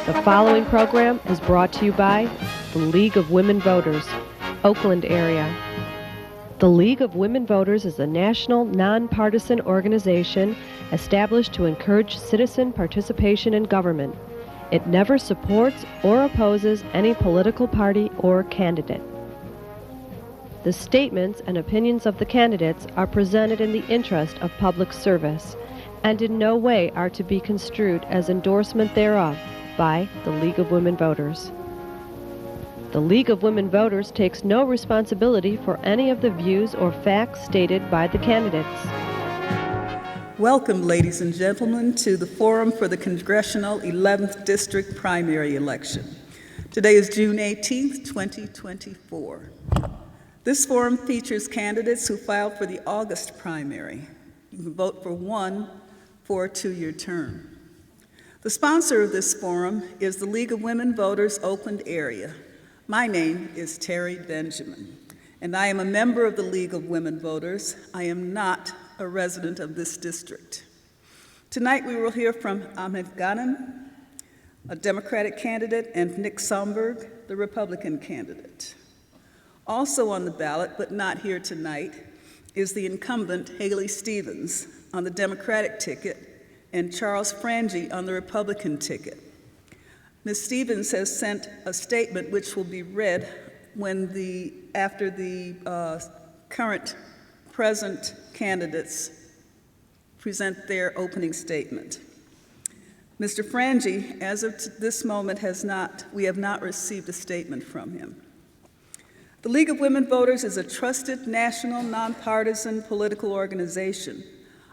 The following program is brought to you by the League of Women Voters, Oakland area. The League of Women Voters is a national, non-partisan organization established to encourage citizen participation in government. It never supports or opposes any political party or candidate. The statements and opinions of the candidates are presented in the interest of public service and in no way are to be construed as endorsement thereof by the League of Women Voters. The League of Women Voters takes no responsibility for any of the views or facts stated by the candidates. Welcome, ladies and gentlemen, to the Forum for the Congressional 11th District Primary Election. Today is June 18th, 2024. This forum features candidates who filed for the August primary. You can vote for one for a 2-year term. The sponsor of this forum is the League of Women Voters, Oakland area. My name is Terry Benjamin, and I am a member of the League of Women Voters. I am not a resident of this district. Tonight we will hear from Ahmed Ghanim, a Democratic candidate, and Nick Somberg, the Republican candidate. Also on the ballot, but not here tonight, is the incumbent Haley Stevens on the Democratic ticket and Charles Frangie on the Republican ticket. Ms. Stevens has sent a statement which will be read after the present candidates present their opening statement. Mr. Frangie, as of this moment, we have not received a statement from him. The League of Women Voters is a trusted national, nonpartisan political organization.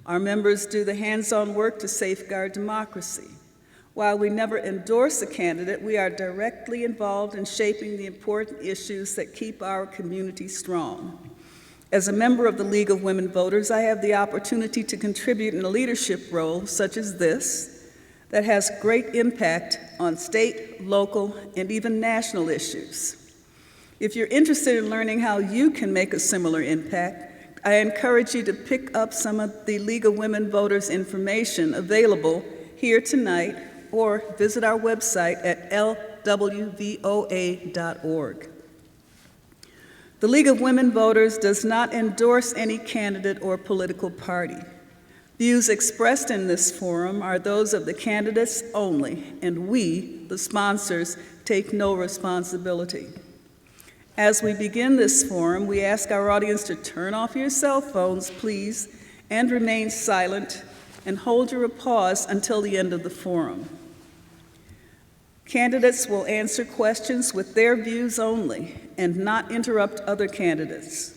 Our members do the hands-on work to safeguard democracy. While we never endorse a candidate, we are directly involved in shaping the important issues that keep our community strong. As a member of the League of Women Voters, I have the opportunity to contribute in a leadership role such as this that has great impact on state, local, and even national issues. If you're interested in learning how you can make a similar impact, I encourage you to pick up some of the League of Women Voters information available here tonight or visit our website at lwvoa.org. The League of Women Voters does not endorse any candidate or political party. Views expressed in this forum are those of the candidates only, and we, the sponsors, take no responsibility. As we begin this forum, we ask our audience to turn off your cell phones, please, and remain silent, and hold your applause until the end of the forum. Candidates will answer questions with their views only and not interrupt other candidates.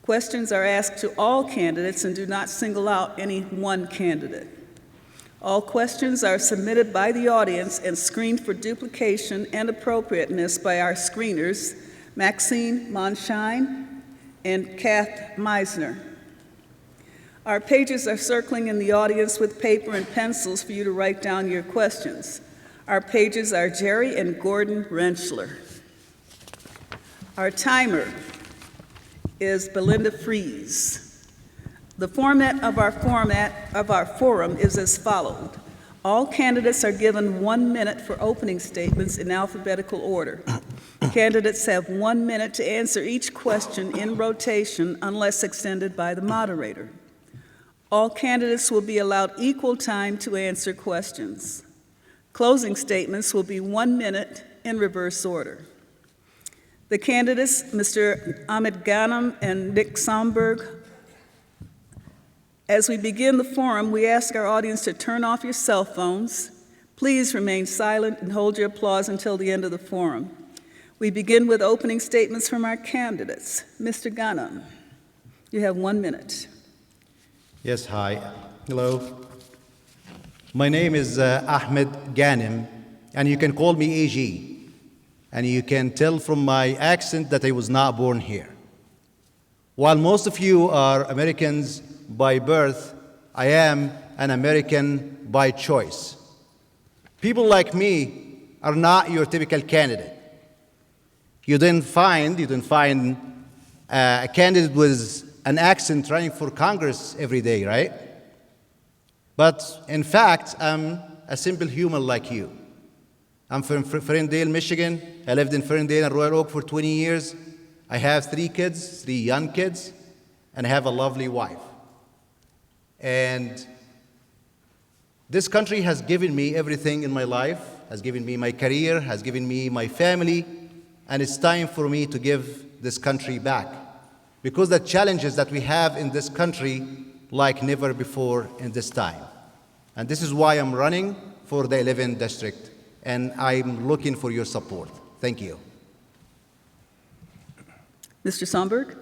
Questions are asked to all candidates and do not single out any one candidate. All questions are submitted by the audience and screened for duplication and appropriateness by our screeners, Maxine Monshine and Kath Meisner. Our pages are circling in the audience with paper and pencils for you to write down your questions. Our pages are Jerry and Gordon Rentschler. Our timer is Belinda Fries. The format of our forum is as follows. All candidates are given 1 minute for opening statements in alphabetical order. Candidates have 1 minute to answer each question in rotation unless extended by the moderator. All candidates will be allowed equal time to answer questions. Closing statements will be 1 minute in reverse order. The candidates, Mr. Ahmed Ghanim and Nick Somberg. As we begin the forum, we ask our audience to turn off your cell phones. Please remain silent and hold your applause until the end of the forum. We begin with opening statements from our candidates. Mr. Ghanim, you have 1 minute. Yes, hi. Hello. My name is Ahmed Ghanim, and you can call me AG. And you can tell from my accent that I was not born here. While most of you are Americans by birth, I am an American by choice. People like me are not your typical candidate. You didn't find a candidate with an accent running for Congress every day, right? But in fact, I'm a simple human like you. I'm from Ferndale, Michigan. I lived in Ferndale and Royal Oak for 20 years. I have 3 kids, 3 young kids, and I have a lovely wife. And this country has given me everything in my life, has given me my career, has given me my family, and it's time for me to give this country back. Because the challenges that we have in this country like never before in this time. And this is why I'm running for the 11th district, and I'm looking for your support. Thank you. Mr. Somberg?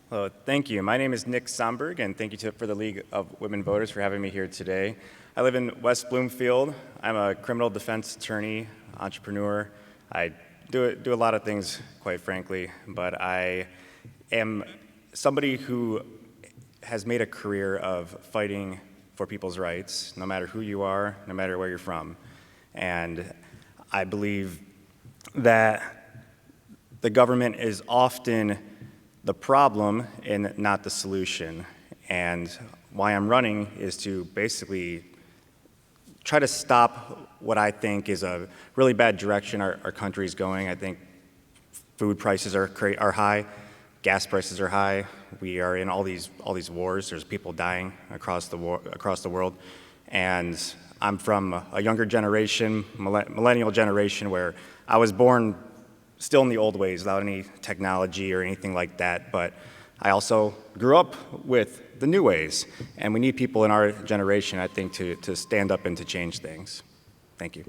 Hello, thank you. My name is Nick Somberg, and thank you for the League of Women Voters for having me here today. I live in West Bloomfield. I'm a criminal defense attorney, entrepreneur. I do a lot of things, quite frankly, but I am somebody who has made a career of fighting for people's rights, no matter who you are, no matter where you're from. And I believe that the government is often the problem and not the solution. And why I'm running is to basically try to stop what I think is a really bad direction our country is going. I think food prices are high, gas prices are high. We are in all these wars. There's people dying across the world, and I'm from a younger generation, millennial generation, where I was born still in the old ways without any technology or anything like that. But I also grew up with the new ways, and we need people in our generation, I think, to stand up and to change things. Thank you.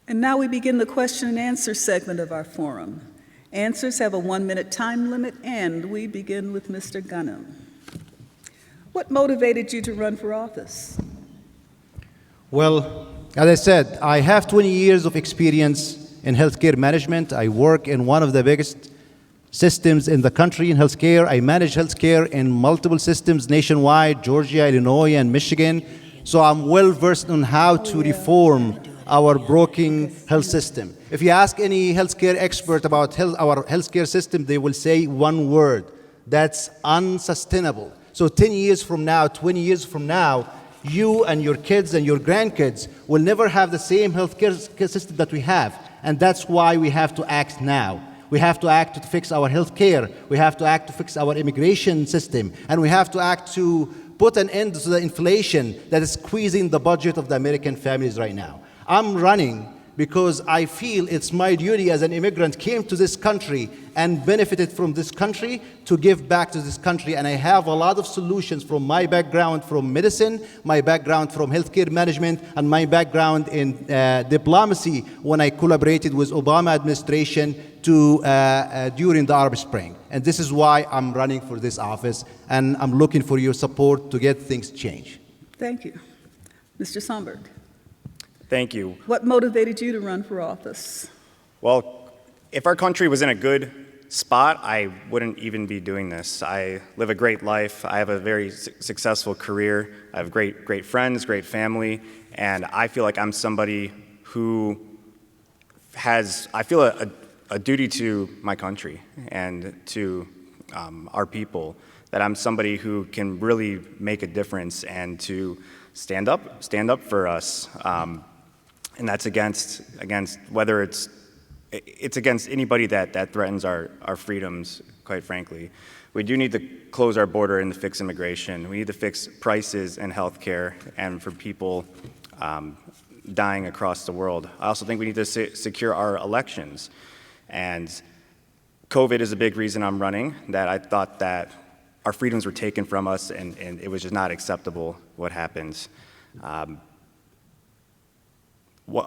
And now we begin the question and answer segment of our forum. Answers have a 1-minute time limit, and we begin with Mr. Ghanim. What motivated you to run for office? Well, as I said, I have 20 years of experience in healthcare management. I work in one of the biggest systems in the country in healthcare. I manage healthcare in multiple systems nationwide, Georgia, Illinois, and Michigan. So I'm well versed on how to reform our broken health system. If you ask any healthcare expert about our healthcare system, they will say one word: that's unsustainable. So 10 years from now, 20 years from now, you and your kids and your grandkids will never have the same healthcare system that we have. And that's why we have to act now. We have to act to fix our healthcare. We have to act to fix our immigration system. And we have to act to put an end to the inflation that is squeezing the budget of the American families right now. I'm running because I feel it's my duty as an immigrant, came to this country and benefited from this country, to give back to this country. And I have a lot of solutions from my background from medicine, my background from healthcare management, and my background in diplomacy when I collaborated with Obama administration during the Arab Spring. And this is why I'm running for this office, and I'm looking for your support to get things changed. Thank you. Mr. Somberg. Thank you. What motivated you to run for office? Well, if our country was in a good spot, I wouldn't even be doing this. I live a great life. I have a very successful career. I have great friends, great family, and I feel like I'm somebody who has, I feel a duty to my country and to our people, that I'm somebody who can really make a difference and to stand up for us. And that's against whether it's against anybody that threatens our freedoms, quite frankly. We do need to close our border and to fix immigration. We need to fix prices in healthcare and for people dying across the world. I also think we need to secure our elections. And COVID is a big reason I'm running, that I thought that our freedoms were taken from us, and it was just not acceptable what happened.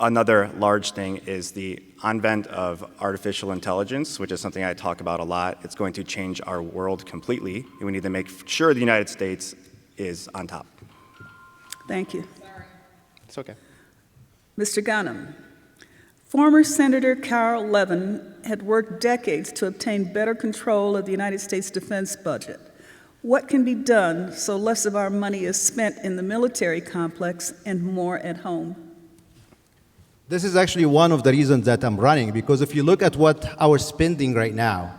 Another large thing is the advent of artificial intelligence, which is something I talk about a lot. It's going to change our world completely, and we need to make sure the United States is on top. Thank you. Sorry. It's okay. Mr. Ghanim. Former Senator Carl Levin had worked decades to obtain better control of the United States defense budget. What can be done so less of our money is spent in the military complex and more at home? This is actually one of the reasons that I'm running, because if you look at what our spending right now,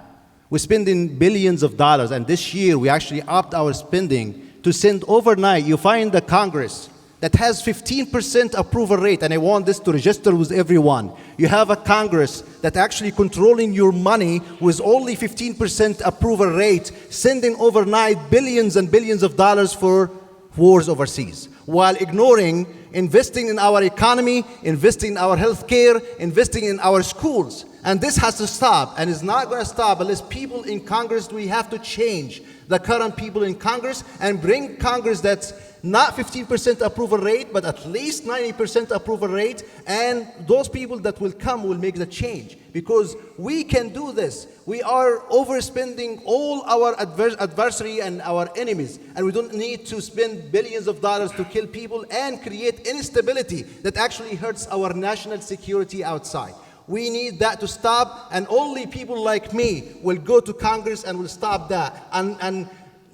we're spending billions of dollars, and this year we actually upped our spending to send overnight. You find the Congress that has 15% approval rate, and I want this to register with everyone. You have a Congress that actually controlling your money with only 15% approval rate, sending overnight billions and billions of dollars for wars overseas, while ignoring investing in our economy, investing in our healthcare, investing in our schools. And this has to stop, and it's not going to stop unless people in Congress, we have to change the current people in Congress and bring Congress that's not 15% approval rate, but at least 90% approval rate, and those people that will come will make the change, because we can do this. We are overspending all our adversary and our enemies, and we don't need to spend billions of dollars to kill people and create instability that actually hurts our national security outside. We need that to stop, and only people like me will go to Congress and will stop that. And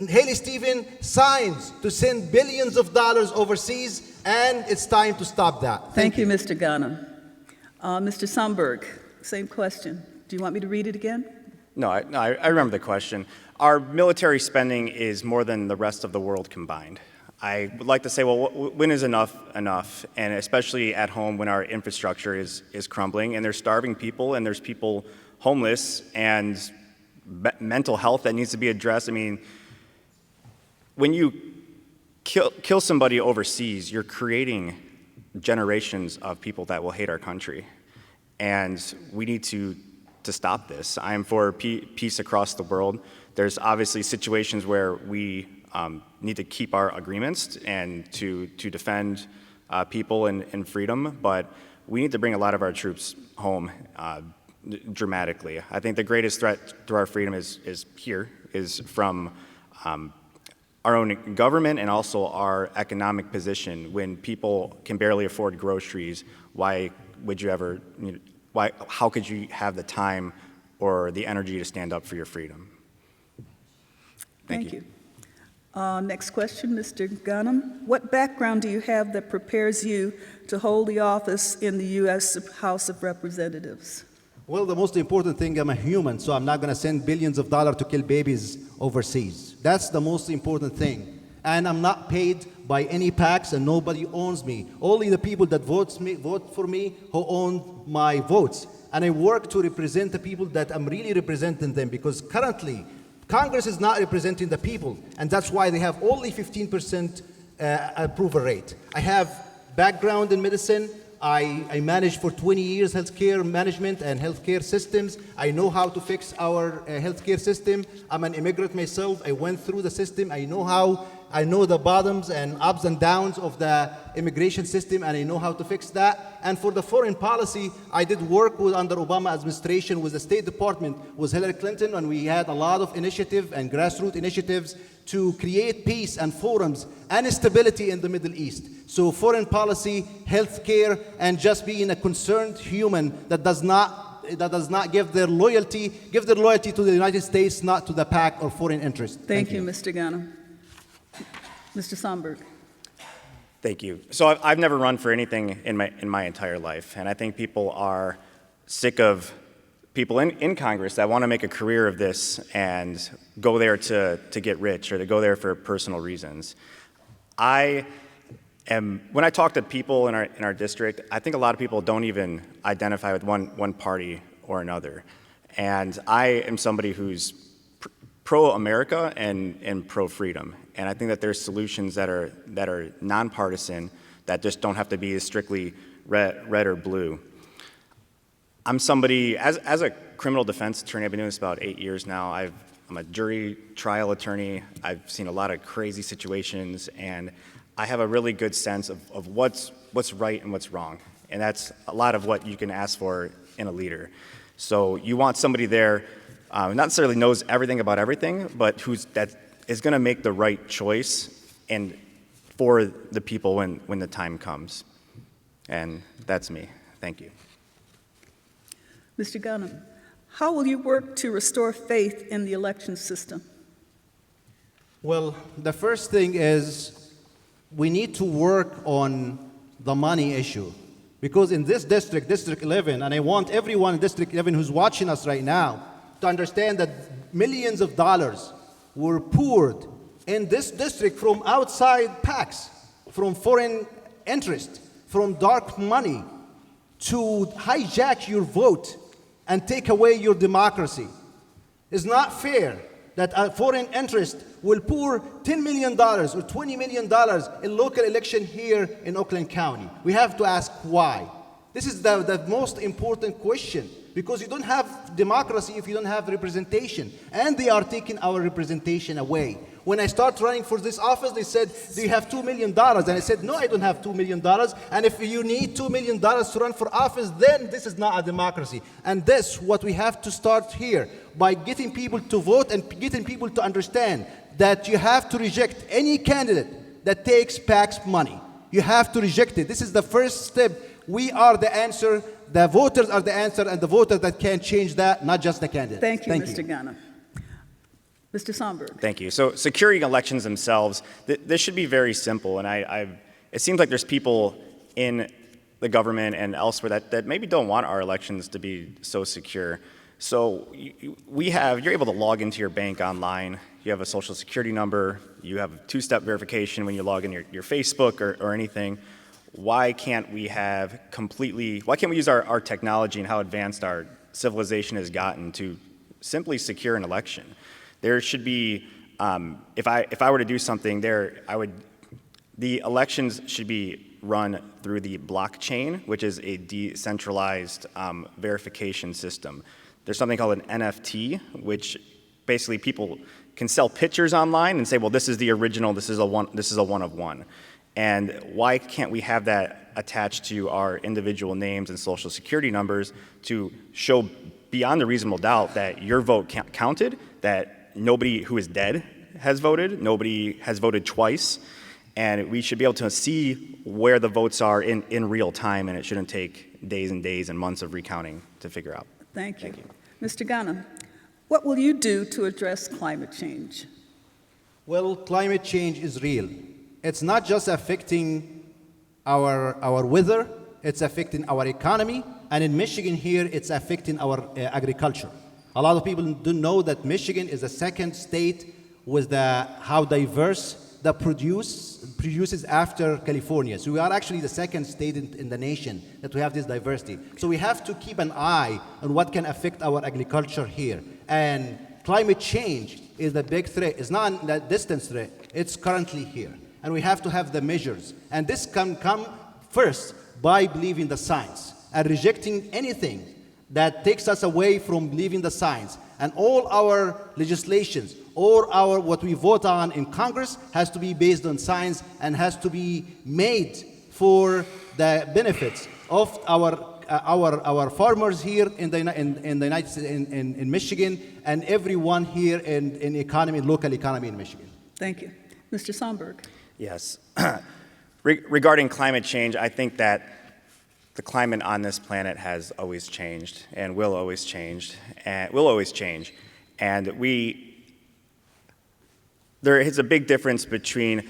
Haley Stephen signs to send billions of dollars overseas, and it's time to stop that. Thank you, Mr. Ghanim. Mr. Somberg, same question. Do you want me to read it again? No, I remember the question. Our military spending is more than the rest of the world combined. I would like to say, well, when is enough enough? And especially at home when our infrastructure is crumbling and there's starving people and there's people homeless and mental health that needs to be addressed. I mean, when you kill somebody overseas, you're creating generations of people that will hate our country. And we need to stop this. I am for peace across the world. There's obviously situations where we need to keep our agreements and to defend people and freedom, but we need to bring a lot of our troops home dramatically. I think the greatest threat to our freedom is from our own government and also our economic position. When people can barely afford groceries, why would you ever, how could you have the time or the energy to stand up for your freedom? Thank you. Next question, Mr. Ghanim. What background do you have that prepares you to hold the office in the U.S. House of Representatives? Well, the most important thing, I'm a human, so I'm not going to send billions of dollars to kill babies overseas. That's the most important thing. And I'm not paid by any PACs, and nobody owns me. Only the people that vote for me who own my votes. And I work to represent the people that I'm really representing them, because currently, Congress is not representing the people, and that's why they have only 15% approval rate. I have background in medicine. I managed for 20 years healthcare management and healthcare systems. I know how to fix our healthcare system. I'm an immigrant myself. I went through the system. I know the bottoms and ups and downs of the immigration system, and I know how to fix that. And for the foreign policy, I did work under Obama administration with the State Department, with Hillary Clinton, and we had a lot of initiative and grassroots initiatives to create peace and forums and stability in the Middle East. So foreign policy, healthcare, and just being a concerned human that does not give their loyalty to the United States, not to the PAC or foreign interest. Thank you, Mr. Ghanim. Mr. Somberg. Thank you. So I've never run for anything in my entire life, and I think people are sick of people in Congress that want to make a career of this and go there to get rich or to go there for personal reasons. When I talk to people in our district, I think a lot of people don't even identify with one party or another. And I am somebody who's pro-America and pro-freedom. And I think that there's solutions that are nonpartisan that just don't have to be strictly red or blue. I'm somebody, as a criminal defense attorney, I've been doing this about 8 years now. I'm a jury trial attorney. I've seen a lot of crazy situations, and I have a really good sense of what's right and what's wrong. And that's a lot of what you can ask for in a leader. So you want somebody there not necessarily knows everything about everything, but that is going to make the right choice and for the people when the time comes. And that's me. Thank you. Mr. Ghanim, how will you work to restore faith in the election system? Well, the first thing is we need to work on the money issue. Because in this district, District 11, and I want everyone in District 11 who's watching us right now to understand that millions of dollars were poured in this district from outside PACs, from foreign interest, from dark money, to hijack your vote and take away your democracy. It's not fair that a foreign interest will pour $10 million or $20 million in local election here in Oakland County. We have to ask why. This is the most important question, because you don't have democracy if you don't have representation. And they are taking our representation away. When I started running for this office, they said, do you have $2 million? And I said, no, I don't have $2 million. And if you need $2 million to run for office, then this is not a democracy. And that's what we have to start here, by getting people to vote and getting people to understand that you have to reject any candidate that takes PAC's money. You have to reject it. This is the first step. We are the answer. The voters are the answer, and the voters that can change that, not just the candidate. Thank you, Mr. Ghanim. Mr. Somberg. Thank you. So securing elections themselves, this should be very simple. And it seems like there's people in the government and elsewhere that maybe don't want our elections to be so secure. So you're able to log into your bank online. You have a social security number. You have two-step verification when you log in your Facebook or anything. Why can't we use our technology and how advanced our civilization has gotten to simply secure an election? There should be, if I were to do something there, the elections should be run through the blockchain, which is a decentralized verification system. There's something called an NFT, which basically people can sell pictures online and say, well, this is the original, this is a one of one. And why can't we have that attached to our individual names and social security numbers to show beyond a reasonable doubt that your vote counted, that nobody who is dead has voted, nobody has voted twice, and we should be able to see where the votes are in real time, and it shouldn't take days and days and months of recounting to figure out. Thank you. Mr. Ghanim, what will you do to address climate change? Well, climate change is real. It's not just affecting our weather, it's affecting our economy, and in Michigan here, it's affecting our agriculture. A lot of people don't know that Michigan is the second state with how diverse the produces after California. So we are actually the second state in the nation that we have this diversity. So we have to keep an eye on what can affect our agriculture here. And climate change is the big threat. It's not a distant threat. It's currently here. And we have to have the measures. And this can come first by believing the science and rejecting anything that takes us away from believing the science. And all our legislations, or what we vote on in Congress has to be based on science and has to be made for the benefits of our farmers here in the United States, in Michigan, and everyone here in local economy in Michigan. Thank you. Mr. Somberg. Yes. Regarding climate change, I think that the climate on this planet has always changed and will always change. And there is a big difference between,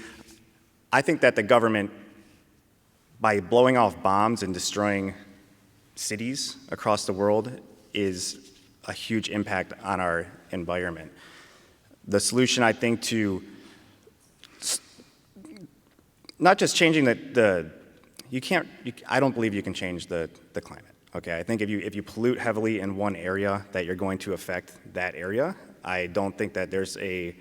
I think that the government, by blowing off bombs and destroying cities across the world, is a huge impact on our environment. The solution, I think, to not just changing I don't believe you can change the climate. Okay, I think if you pollute heavily in one area, that you're going to affect that area. I don't think that there's a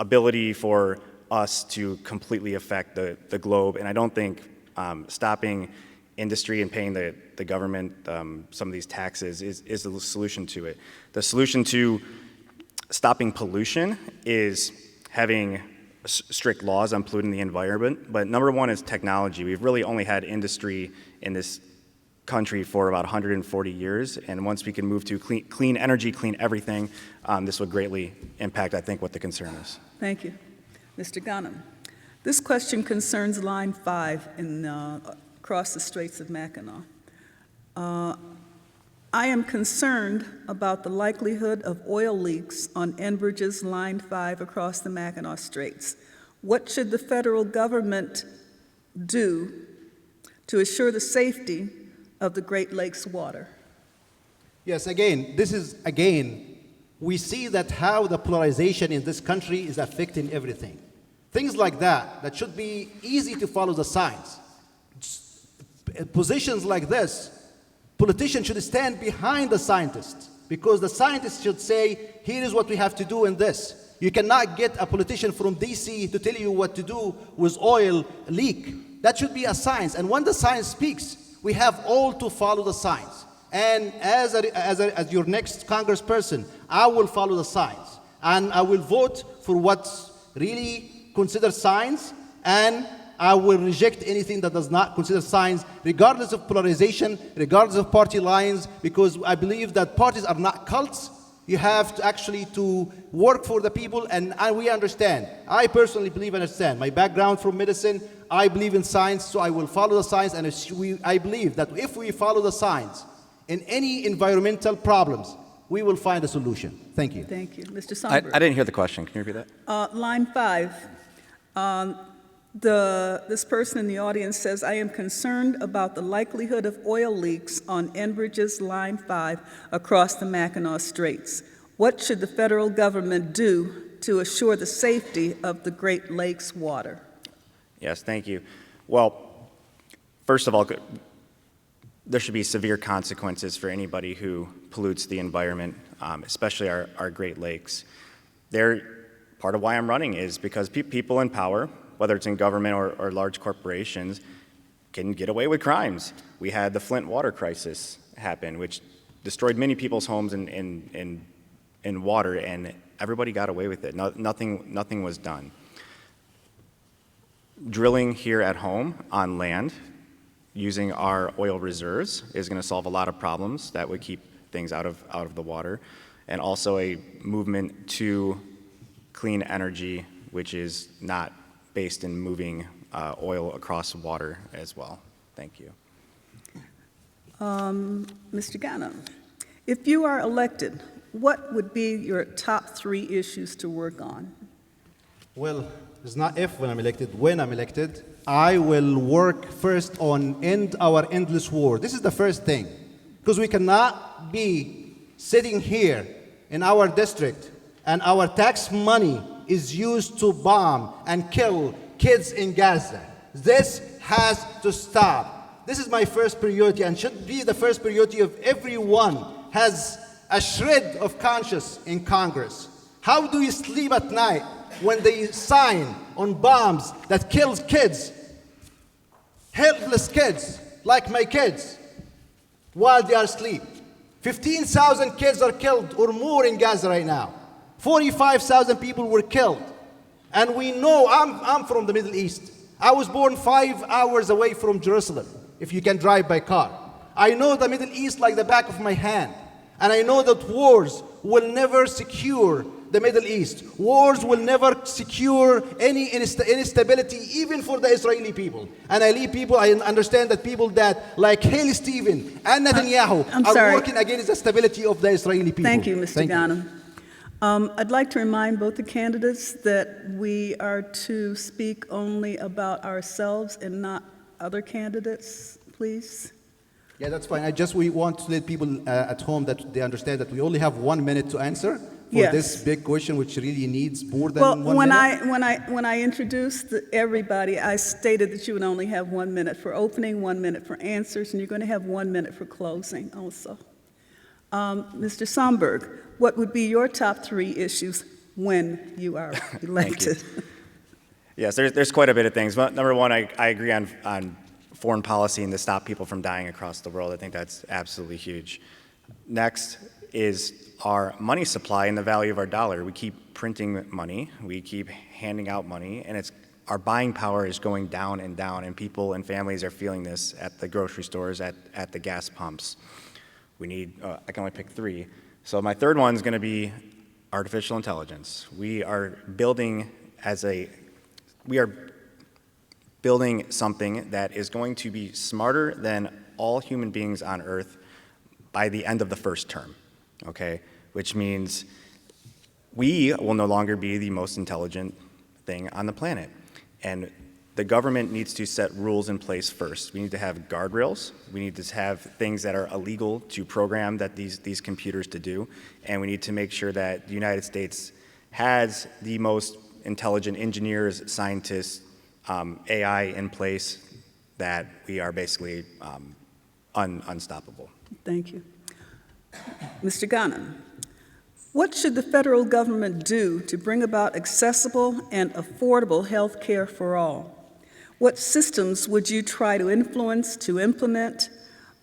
ability for us to completely affect the globe, and I don't think stopping industry and paying the government some of these taxes is the solution to it. The solution to stopping pollution is having strict laws on polluting the environment, but number one is technology. We've really only had industry in this country for about 140 years, and once we can move to clean energy, clean everything, this would greatly impact, I think, what the concern is. Thank you. Mr. Ghanim, this question concerns Line 5 across the Straits of Mackinac. I am concerned about the likelihood of oil leaks on Enbridge's Line 5 across the Mackinac Straits. What should the federal government do to assure the safety of the Great Lakes water? Yes, we see that how the polarization in this country is affecting everything. Things like that, that should be easy to follow the signs. Positions like this, politicians should stand behind the scientists, because the scientists should say, here is what we have to do in this. You cannot get a politician from DC to tell you what to do with oil leak. That should be a science. And when the science speaks, we have all to follow the science. And as your next congressperson, I will follow the science. And I will vote for what's really considered science, and I will reject anything that does not consider science, regardless of polarization, regardless of party lines, because I believe that parties are not cults. You have to actually to work for the people, and we understand. I personally believe and understand. My background from medicine, I believe in science, so I will follow the science, and I believe that if we follow the science in any environmental problems, we will find a solution. Thank you. Thank you. Mr. Somberg. I didn't hear the question. Can you repeat that? Line 5. This person in the audience says, I am concerned about the likelihood of oil leaks on Enbridge's Line 5 across the Mackinac Straits. What should the federal government do to assure the safety of the Great Lakes water? Yes, thank you. Well, first of all, there should be severe consequences for anybody who pollutes the environment, especially our Great Lakes. Part of why I'm running is because people in power, whether it's in government or large corporations, can get away with crimes. We had the Flint water crisis happen, which destroyed many people's homes in water, and everybody got away with it. Nothing was done. Drilling here at home on land using our oil reserves is going to solve a lot of problems that would keep things out of the water, and also a movement to clean energy, which is not based in moving oil across water as well. Thank you. Mr. Ghanim, if you are elected, what would be your top 3 issues to work on? Well, it's not if when I'm elected. When I'm elected, I will work first on end our endless war. This is the first thing, because we cannot be sitting here in our district and our tax money is used to bomb and kill kids in Gaza. This has to stop. This is my first priority, and should be the first priority of everyone has a shred of conscience in Congress. How do you sleep at night when they sign on bombs that kills kids, helpless kids, like my kids, while they are asleep? 15,000 kids are killed or more in Gaza right now. 45,000 people were killed. And we know, I'm from the Middle East. I was born 5 hours away from Jerusalem, if you can drive by car. I know the Middle East like the back of my hand. And I know that wars will never secure the Middle East. Wars will never secure any instability, even for the Israeli people. And I understand that people that, like Haley Stephen and Netanyahu, are working against the stability of the Israeli people. Thank you, Mr. Ghanim. I'd like to remind both the candidates that we are to speak only about ourselves and not other candidates, please. Yeah, that's fine. We want to let people at home that they understand that we only have 1 minute to answer for this big question, which really needs more than 1 minute. When I introduced everybody, I stated that you would only have 1 minute for opening, 1 minute for answers, and you're going to have 1 minute for closing also. Mr. Somberg, what would be your top 3 issues when you are elected? Thank you. Yes, there's quite a bit of things. Number one, I agree on foreign policy and to stop people from dying across the world. I think that's absolutely huge. Next is our money supply and the value of our dollar. We keep printing money, we keep handing out money, and our buying power is going down and down, and people and families are feeling this at the grocery stores, at the gas pumps. We need, I can only pick 3. So my third one is going to be artificial intelligence. We are building something that is going to be smarter than all human beings on Earth by the end of the first term, okay? Which means we will no longer be the most intelligent thing on the planet. And the government needs to set rules in place first. We need to have guardrails. We need to have things that are illegal to program these computers to do. And we need to make sure that the United States has the most intelligent engineers, scientists, AI in place, that we are basically unstoppable. Thank you. Mr. Ghanim, what should the federal government do to bring about accessible and affordable health care for all? What systems would you try to influence, to implement?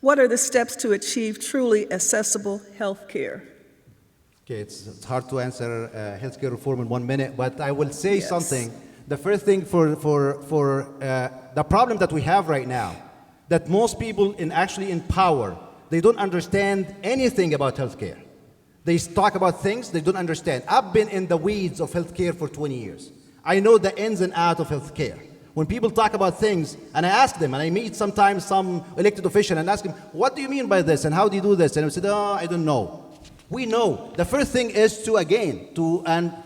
What are the steps to achieve truly accessible health care? Okay, it's hard to answer healthcare reform in 1 minute, but I will say Yes. something. The first thing for the problem that we have right now, that most people actually in power, they don't understand anything about healthcare. They talk about things they don't understand. I've been in the weeds of healthcare for 20 years. I know the ins and outs of healthcare. When people talk about things, and I ask them, and I meet sometimes some elected official and ask them, what do you mean by this, and how do you do this? And I said, I don't know. We know. The first thing is to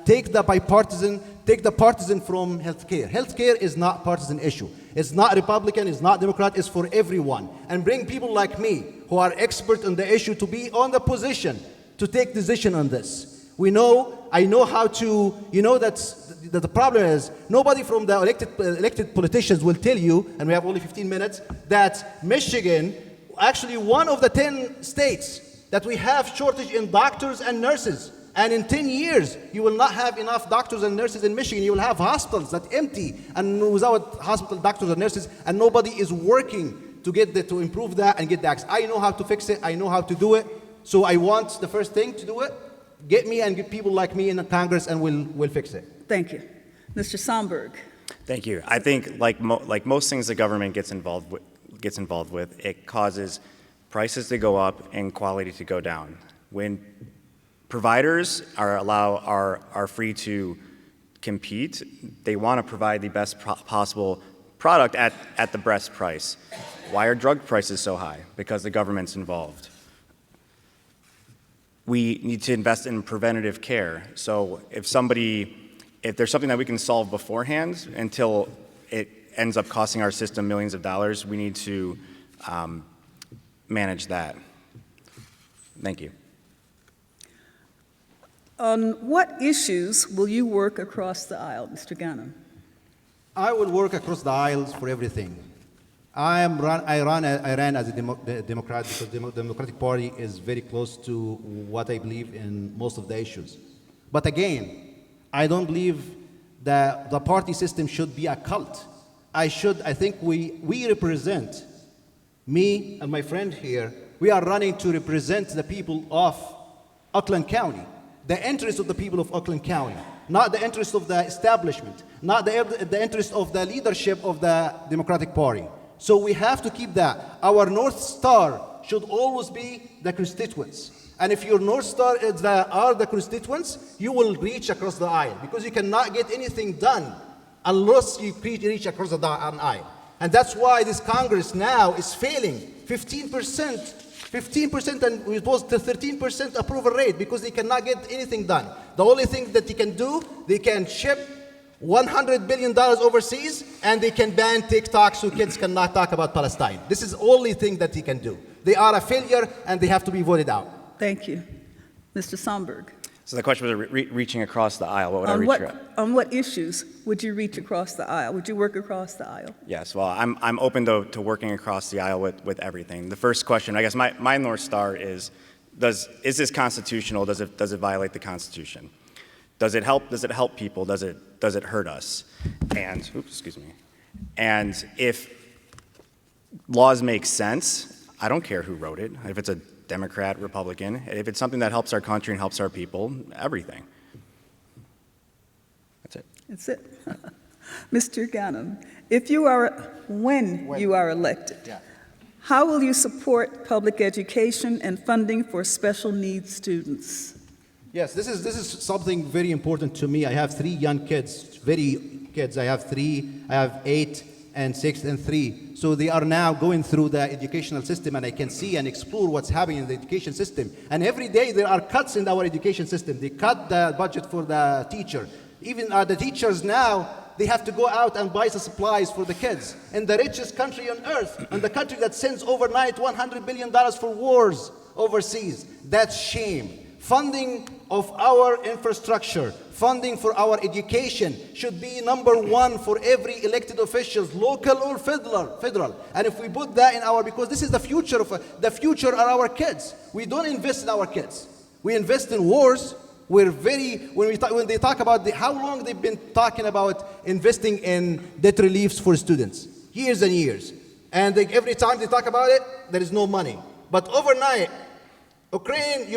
take the partisan from healthcare. Healthcare is not a partisan issue. It's not Republican, it's not Democrat, it's for everyone. And bring people like me, who are expert on the issue, to be on the position to take decision on this. I know how to, that the problem is, nobody from the elected politicians will tell you, and we have only 15 minutes, that Michigan, actually one of the 10 states, that we have shortage in doctors and nurses. And in 10 years, you will not have enough doctors and nurses in Michigan. You will have hospitals that empty and without hospital doctors and nurses, and nobody is working to improve that and get the access. I know how to fix it. I know how to do it. So I want the first thing to do it. Get me and get people like me in the Congress, and we'll fix it. Thank you. Mr. Somberg. Thank you. I think like most things the government gets involved with, it causes prices to go up and quality to go down. When providers are free to compete, they want to provide the best possible product at the best price. Why are drug prices so high? Because the government's involved. We need to invest in preventative care. So if there's something that we can solve beforehand until it ends up costing our system millions of dollars, we need to manage that. Thank you. On what issues will you work across the aisle, Mr. Ghanim? I will work across the aisles for everything. I ran as a Democrat because the Democratic Party is very close to what I believe in most of the issues. But again, I don't believe that the party system should be a cult. I think we represent, me and my friend here, we are running to represent the people of Oakland County, the interest of the people of Oakland County, not the interest of the establishment, not the interest of the leadership of the Democratic Party. So we have to keep that. Our North Star should always be the constituents. And if your North Star are the constituents, you will reach across the aisle, because you cannot get anything done unless you reach across the aisle. And that's why this Congress now is failing. 15%, and it was the 13% approval rate, because they cannot get anything done. The only thing that they can do, they can ship $100 billion overseas, and they can ban TikTok so kids cannot talk about Palestine. This is the only thing that they can do. They are a failure, and they have to be voted out. Thank you. Mr. Somberg. So the question was reaching across the aisle. What would I reach? On what issues would you reach across the aisle? Would you work across the aisle? Yes, well, I'm open to working across the aisle with everything. The first question, I guess my North Star is this constitutional? Does it violate the Constitution? Does it help people? Does it hurt us? And And if laws make sense, I don't care who wrote it. If it's a Democrat, Republican, if it's something that helps our country and helps our people, everything. That's it. That's it. Mr. Ghanim, when you are elected, how will you support public education and funding for special needs students? Yes, this is something very important to me. I have 3 young kids, I have 8 and 6 and 3. So they are now going through the educational system, and I can see and explore what's happening in the education system. And every day there are cuts in our education system. They cut the budget for the teacher. Even the teachers now, they have to go out and buy the supplies for the kids. In the richest country on earth, and the country that sends overnight $100 billion for wars overseas, that's shame. Funding of our infrastructure, funding for our education should be #1 for every elected officials, local or federal. And if we put that in because this is the future are our kids. We don't invest in our kids. We invest in wars. When they talk about how long they've been talking about investing in debt reliefs for students, years and years. And every time they talk about it, there is no money. But overnight,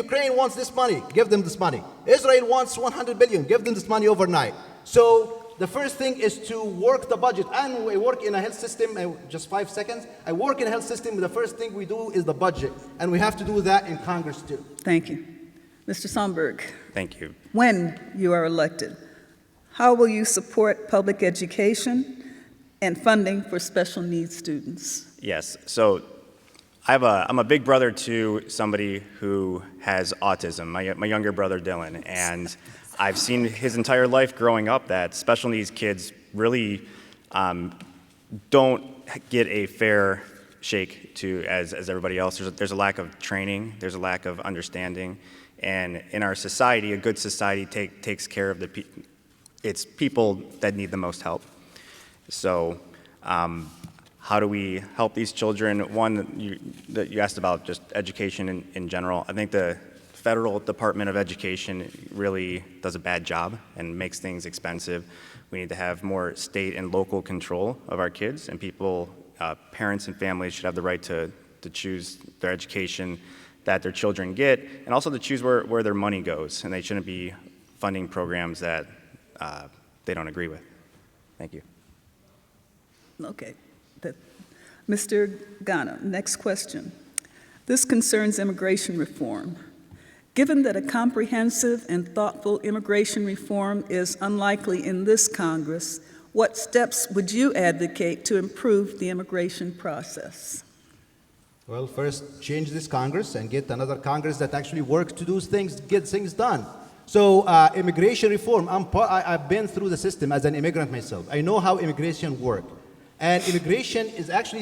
Ukraine wants this money, give them this money. Israel wants 100 billion, give them this money overnight. So the first thing is to work the budget. And we work in a health system, just 5 seconds. I work in a health system, the first thing we do is the budget. And we have to do that in Congress too. Thank you. Mr. Somberg. Thank you. When you are elected, how will you support public education and funding for special needs students? Yes, so I'm a big brother to somebody who has autism, my younger brother Dylan, and I've seen his entire life growing up that special needs kids really don't get a fair shake as everybody else. There's a lack of training, there's a lack of understanding, and in our society, a good society takes care of its people that need the most help. So how do we help these children? One, that you asked about just education in general. I think the federal Department of Education really does a bad job and makes things expensive. We need to have more state and local control of our kids, and parents and families should have the right to choose their education that their children get, and also to choose where their money goes, and they shouldn't be funding programs that they don't agree with. Thank you. Okay. Mr. Ghanim, next question. This concerns immigration reform. Given that a comprehensive and thoughtful immigration reform is unlikely in this Congress, what steps would you advocate to improve the immigration process? Well, first, change this Congress and get another Congress that actually works to do things, get things done. So immigration reform, I've been through the system as an immigrant myself. I know how immigration works. And immigration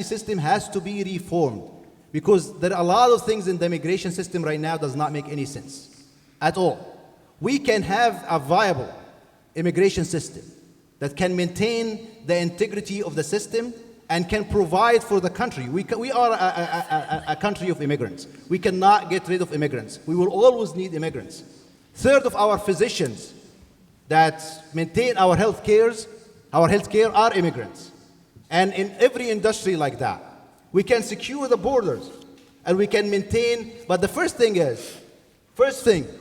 system has to be reformed because there are a lot of things in the immigration system right now does not make any sense at all. We can have a viable immigration system that can maintain the integrity of the system and can provide for the country. We are a country of immigrants. We cannot get rid of immigrants. We will always need immigrants. Third of our physicians that maintain our health care are immigrants. And in every industry like that, we can secure the borders and we can maintain, but the first thing,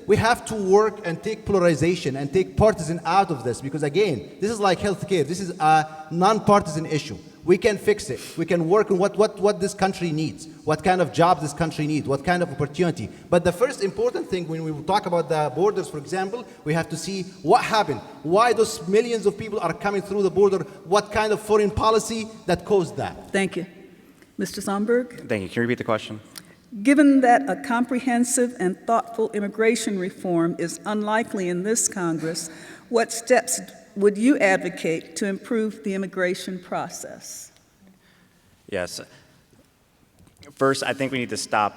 we have to work and take polarization and take partisan out of this because again, this is like healthcare. This is a non-partisan issue. We can fix it. We can work on what this country needs, what kind of jobs this country needs, what kind of opportunity. But the first important thing when we talk about the borders, for example, we have to see what happened, why those millions of people are coming through the border, what kind of foreign policy that caused that. Thank you. Mr. Somberg? Thank you. Can you repeat the question? Given that a comprehensive and thoughtful immigration reform is unlikely in this Congress, what steps would you advocate to improve the immigration process? Yes. First, I think we need to stop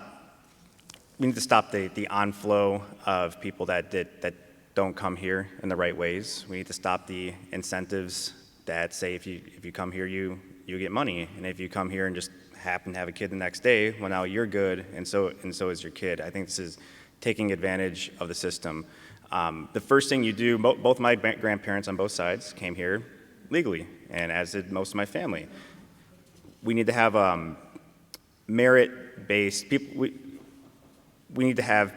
the onflow of people that don't come here in the right ways. We need to stop the incentives that say if you come here, you get money, and if you come here and just happen to have a kid the next day, well, now you're good, and so is your kid. I think this is taking advantage of the system. The first thing you do, both my grandparents on both sides came here legally, and as did most of my family. We need to have merit-based people. We need to have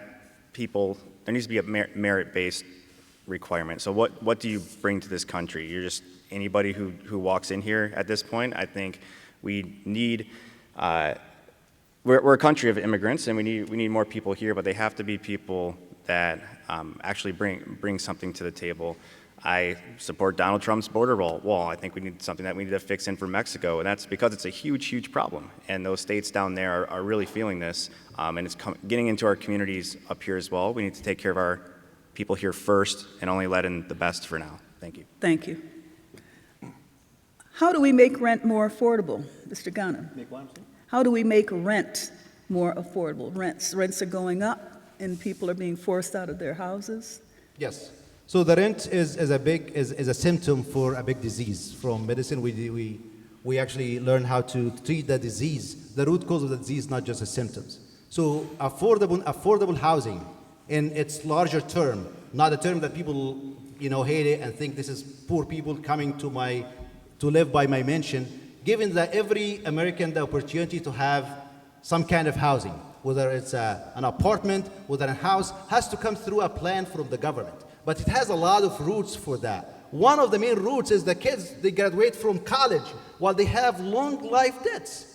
people. There needs to be a merit-based requirement. So what do you bring to this country? You're just anybody who walks in here at this point. I think we need. We're a country of immigrants, and we need more people here, but they have to be people that actually bring something to the table. I support Donald Trump's border wall. I think we need something that we need to fix in for Mexico, and that's because it's a huge, huge problem. And those states down there are really feeling this, and it's getting into our communities up here as well. We need to take care of our people here first and only let in the best for now. Thank you. Thank you. How do we make rent more affordable, Mr. Ghanim? Make what? How do we make rent more affordable? Rents are going up. and people are being forced out of their houses? Yes. So the rent is a symptom for a big disease. From medicine, we actually learn how to treat the disease, the root cause of the disease, not just the symptoms. So affordable housing in its larger term, not a term that people hate it and think this is poor people coming to live by my mansion, giving every American the opportunity to have some kind of housing, whether it's an apartment, whether a house, has to come through a plan from the government. But it has a lot of roots for that. One of the main roots is the kids, they graduate from college while they have long life debts.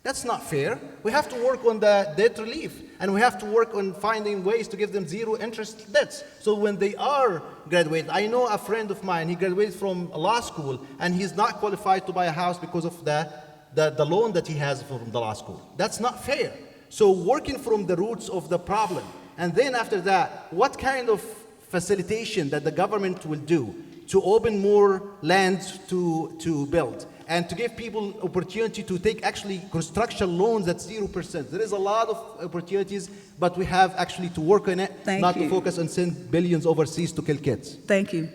That's not fair. We have to work on the debt relief, and we have to work on finding ways to give them zero interest debts. So when they are graduated, I know a friend of mine, he graduated from law school, and he's not qualified to buy a house because of the loan that he has from the law school. That's not fair. So working from the roots of the problem, and then after that, what kind of facilitation that the government will do to open more land to build, and to give people opportunity to take actually construction loans at 0%. There is a lot of opportunities, but we have actually to work on it, to focus on send billions overseas to kill kids. Thank you.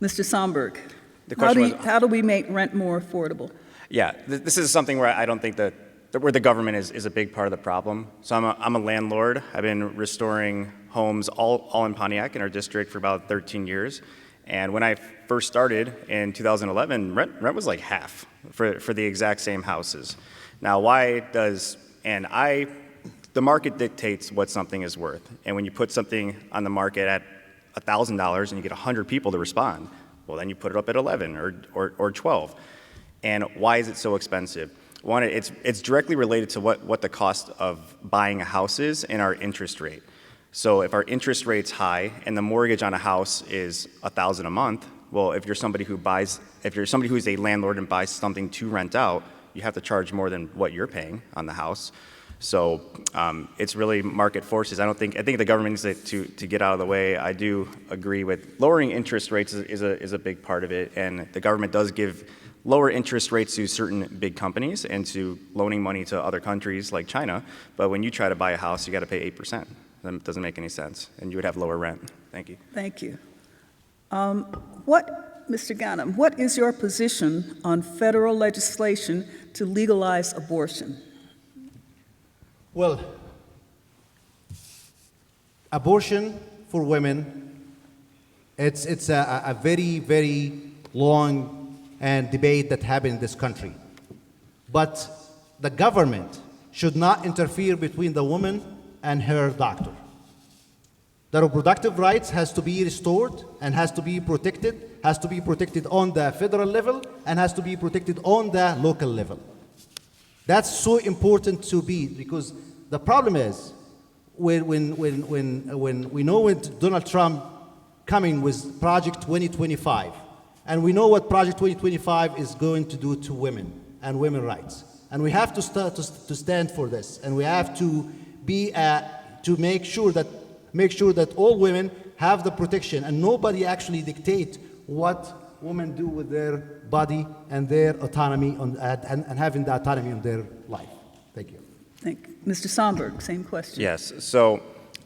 Mr. Somberg, The question was, how do we make rent more affordable? yeah, this is something where I don't think that where the government is a big part of the problem. So I'm a landlord. I've been restoring homes all in Pontiac in our district for about 13 years. And when I first started in 2011, rent was like half for the exact same houses. Now, the market dictates what something is worth. And when you put something on the market at $1,000 and you get 100 people to respond, well, then you put it up at 11 or 12. And why is it so expensive? One, it's directly related to what the cost of buying a house is and our interest rate. So if our interest rate's high and the mortgage on a house is $1,000 a month, well, if you're somebody who's a landlord and buys something to rent out, you have to charge more than what you're paying on the house. So it's really market forces. I think the government needs to get out of the way. I do agree with lowering interest rates is a big part of it, and the government does give lower interest rates to certain big companies and to loaning money to other countries like China. But when you try to buy a house, you got to pay 8%. That doesn't make any sense, and you would have lower rent. Thank you. Thank you. Mr. Ghanim, what is your position on federal legislation to legalize abortion? Well, abortion for women, it's a very, very long and debate that happened in this country. But the government should not interfere between the woman and her doctor. The reproductive rights has to be restored and has to be protected on the federal level and has to be protected on the local level. That's so important to be, because the problem is when we know when Donald Trump coming with Project 2025, and we know what Project 2025 is going to do to women and women's rights, and we have to stand for this, and we have to make sure that all women have the protection, and nobody actually dictate what women do with their body and their autonomy and having the autonomy in their life. Thank you. Mr. Somberg, same question. Yes. So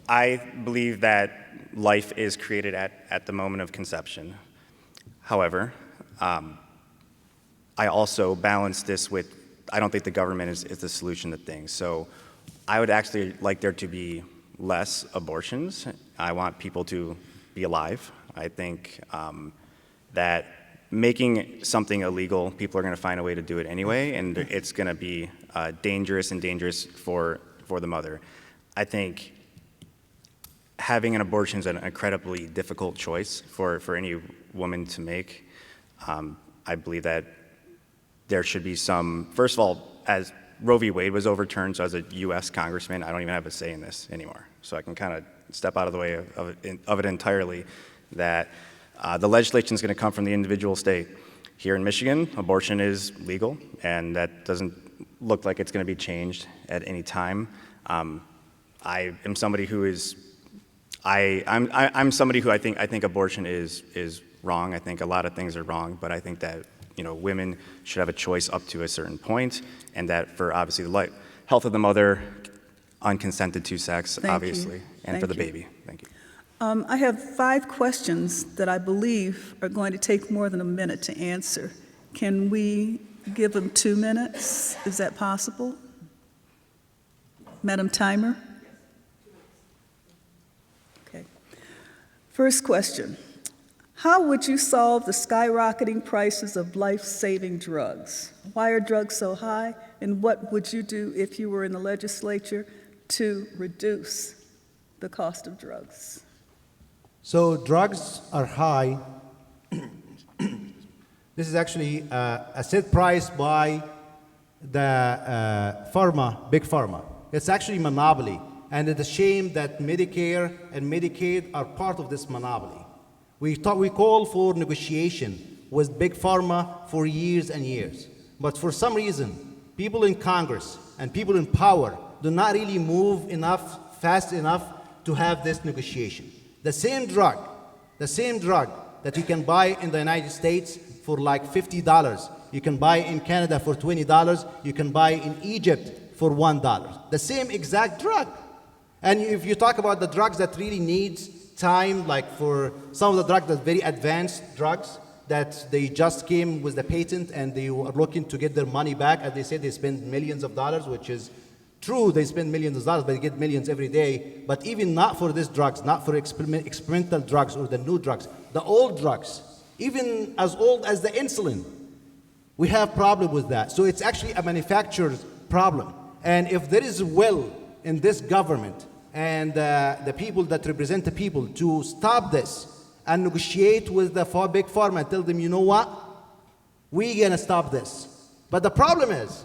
I believe that life is created at the moment of conception. However, I also balance this with, I don't think the government is the solution to things. So I would actually like there to be less abortions. I want people to be alive. I think that making something illegal, people are going to find a way to do it anyway, and it's going to be dangerous for the mother. I think having an abortion is an incredibly difficult choice for any woman to make. I believe that there should be some, first of all, as Roe v. Wade was overturned, so as a U.S. congressman, I don't even have a say in this anymore. So I can kind of step out of the way of it entirely, that the legislation is going to come from the individual state. Here in Michigan, abortion is legal, and that doesn't look like it's going to be changed at any time. I am somebody who is, I'm somebody who I think abortion is wrong. I think a lot of things are wrong, but I think that women should have a choice up to a certain point, and that for obviously the health of the mother, unconsented to sex, Thank you. obviously, and for the Thank you. baby. Thank you. I have 5 questions that I believe are going to take more than a minute to answer. Can we give them 2 minutes? Is that possible? Madam Timer? Okay. First question. How would you solve the skyrocketing prices of life-saving drugs? Why are drugs so high? And what would you do if you were in the legislature to reduce the cost of drugs? So drugs are high. This is actually a set price by the big pharma. It's actually monopoly, and it's a shame that Medicare and Medicaid are part of this monopoly. We call for negotiation with big pharma for years and years, but for some reason, people in Congress and people in power do not really move fast enough to have this negotiation. The same drug that you can buy in the United States for like $50, you can buy in Canada for $20, you can buy in Egypt for $1. The same exact drug. And if you talk about the drugs that really needs time, like for some of the drugs that very advanced drugs that they just came with the patent and they are looking to get their money back, as they said, they spend millions of dollars, which is true, they spend millions of dollars, but they get millions every day. But even not for these drugs, not for experimental drugs or the new drugs, the old drugs, even as old as the insulin, we have problem with that. So it's actually a manufacturer's problem. And if there is will in this government and the people that represent the people to stop this and negotiate with the big pharma and tell them, you know what, we're gonna stop this. But the problem is,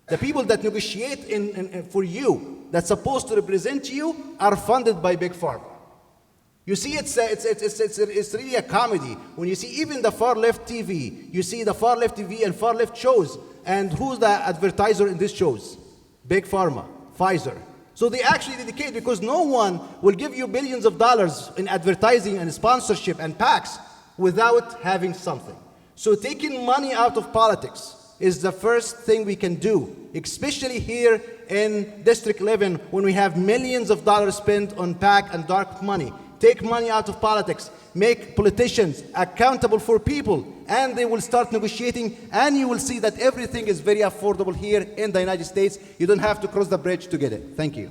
the people that negotiate for you, that's supposed to represent you, are funded by big pharma. You see, it's really a comedy. When you see even the far left TV, you see the far left TV and far left shows, and who's the advertiser in these shows? Big pharma, Pfizer. So they actually dedicate, because no one will give you billions of dollars in advertising and sponsorship and PACs without having something. So taking money out of politics is the first thing we can do, especially here in District 11 when we have millions of dollars spent on PAC and dark money. Take money out of politics, make politicians accountable for people, and they will start negotiating, and you will see that everything is very affordable here in the United States. You don't have to cross the bridge to get it. Thank you.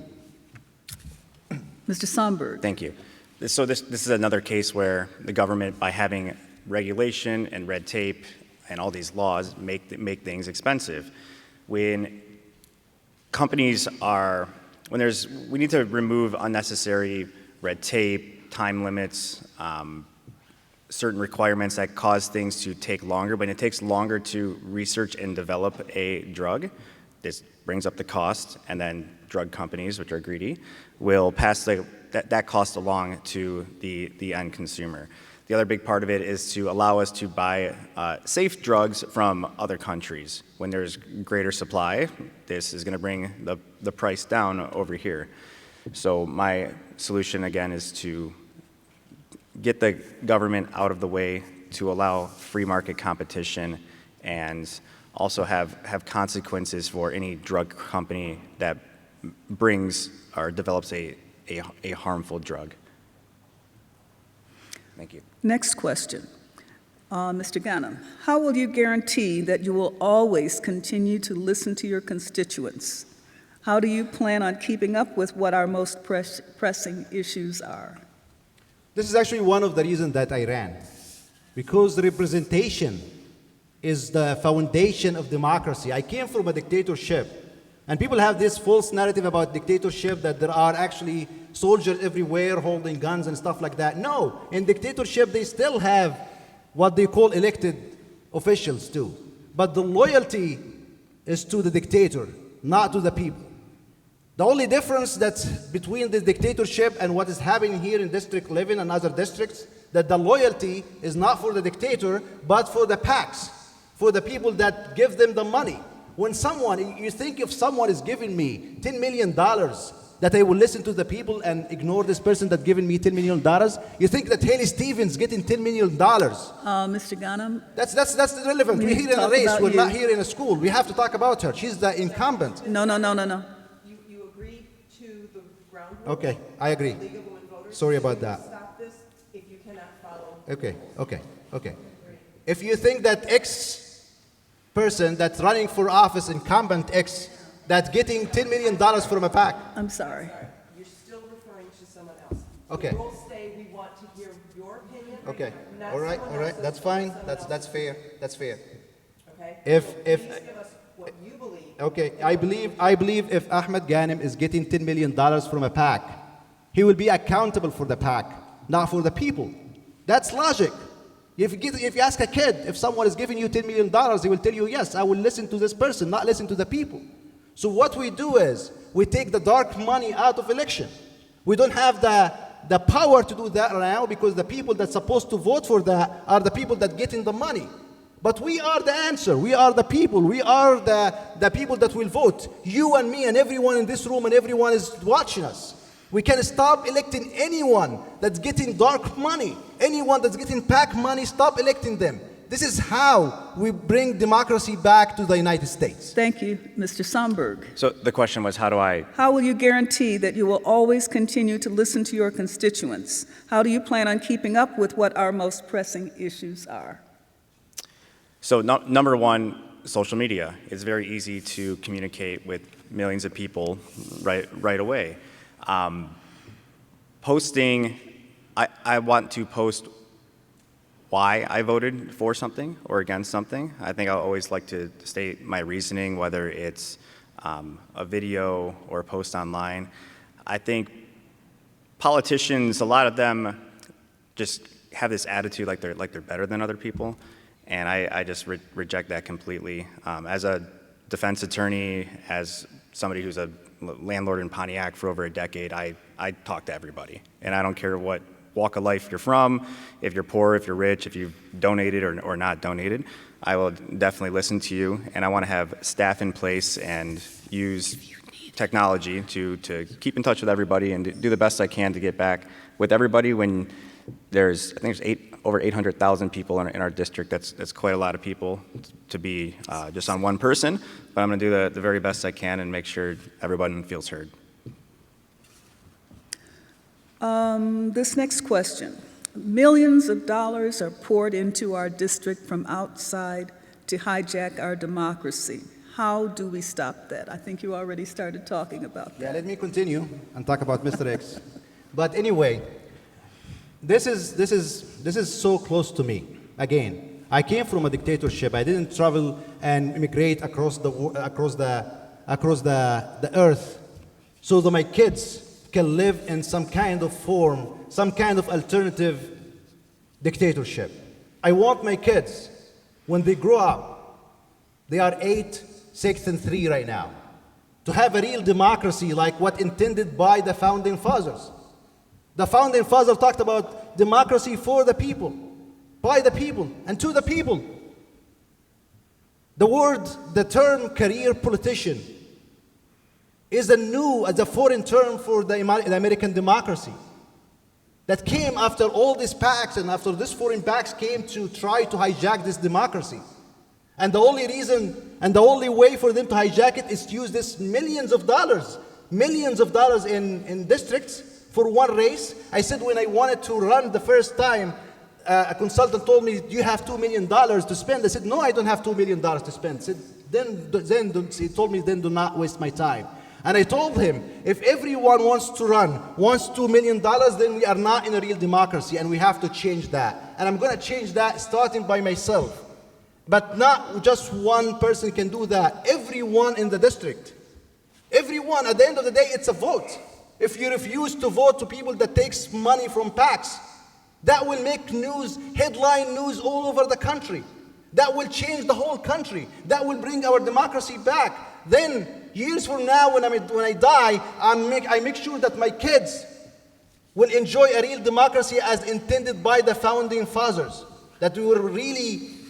Mr. Somberg. Thank you. So this is another case where the government, by having regulation and red tape and all these laws, make things expensive. When companies are, we need to remove unnecessary red tape, time limits, certain requirements that cause things to take longer. When it takes longer to research and develop a drug, this brings up the cost, and then drug companies, which are greedy, will pass that cost along to the end consumer. The other big part of it is to allow us to buy safe drugs from other countries. When there's greater supply, this is going to bring the price down over here. So my solution, again, is to get the government out of the way, to allow free market competition, and also have consequences for any drug company that brings or develops a harmful drug. Thank you. Next question. Mr. Ghanim, how will you guarantee that you will always continue to listen to your constituents? How do you plan on keeping up with what our most pressing issues are? This is actually one of the reasons that I ran, because representation is the foundation of democracy. I came from a dictatorship, and people have this false narrative about dictatorship that there are actually soldiers everywhere holding guns and stuff like that. No, in dictatorship they still have what they call elected officials too. But the loyalty is to the dictator, not to the people. The only difference that's between the dictatorship and what is happening here in District 11 and other districts, that the loyalty is not for the dictator, but for the PACs, for the people that give them the money. When you think if someone is giving me $10 million, that I will listen to the people and ignore this person that giving me $10 million? You think that Haley Stevens getting $10 million? Mr. Ghanim? That's irrelevant. We're here in a race. We're not here in a school. We have to talk about her. She's the incumbent. No. Okay, I agree. League of Women Voters. Sorry about that. Stop this if you cannot follow. Okay. If you think that X person that's running for office, incumbent X, that's getting $10 million from a PAC. I'm sorry. You're still referring to someone else. Okay. The rules say we want to hear your opinion. Okay. not All right. someone else's, That's fine. someone That's else's. fair. That's fair. Okay? If- So if- please give us what you believe. Okay. I believe if Ahmed Ghanim is getting $10 million from a PAC, he will be accountable for the PAC, not for the people. That's logic. If you ask a kid, if someone is giving you $10 million, he will tell you, yes, I will listen to this person, not listen to the people. So what we do is, we take the dark money out of election. We don't have the power to do that now because the people that's supposed to vote for that are the people that getting the money. But we are the answer. We are the people. We are the people that will vote. You and me and everyone in this room and everyone is watching us. We can stop electing anyone that's getting dark money. Anyone that's getting PAC money, stop electing them. This is how we bring democracy back to the United States. Thank you, Mr. Somberg. So the question was, how do I How will you guarantee that you will always continue to listen to your constituents? How do you plan on keeping up with what our most pressing issues are? So number one, social media. It's very easy to communicate with millions of people right away. Posting, I want to post why I voted for something or against something. I think I always like to state my reasoning, whether it's a video or a post online. I think politicians, a lot of them just have this attitude like they're better than other people. And I just reject that completely. As a defense attorney, as somebody who's a landlord in Pontiac for over a decade, I talk to everybody. And I don't care what walk of life you're from, if you're poor, if you're rich, if you've donated or not donated. I will definitely listen to you. And I want to have staff in place and use technology to keep in touch with everybody and do the best I can to get back with everybody when I think there's over 800,000 people in our district. That's quite a lot of people to be just on one person, but I'm going to do the very best I can and make sure everyone feels heard. This next question. Millions of dollars are poured into our district from outside to hijack our democracy. How do we stop that? I think you already started talking about that. Yeah, let me continue and talk about Mr. X. But anyway, this is so close to me. Again, I came from a dictatorship. I didn't travel and immigrate across the earth, so that my kids can live in some kind of form, some kind of alternative dictatorship. I want my kids, when they grow up, they are 8, 6, and 3 right now, to have a real democracy like what intended by the founding fathers. The founding fathers talked about democracy for the people, by the people, and to the people. The term career politician is a foreign term for the American democracy that came after all these PACs and after these foreign PACs came to try to hijack this democracy. And the only reason and the only way for them to hijack it is to use this millions of dollars in districts for one race. I said when I wanted to run the first time, a consultant told me, "Do you have $2 million to spend?" I said, "No, I don't have $2 million to spend." He said, he told me, "Then do not waste my time." And I told him, if everyone wants $2 million, then we are not in a real democracy, and we have to change that. And I'm going to change that starting by myself. But not just one person can do that. Everyone in the district. Everyone. At the end of the day, it's a vote. If you refuse to vote to people that takes money from PACs, that will make news, headline news all over the country. That will change the whole country. That will bring our democracy back. Then, years from now, when I die, I make sure that my kids will enjoy a real democracy as intended by the founding fathers. That we were really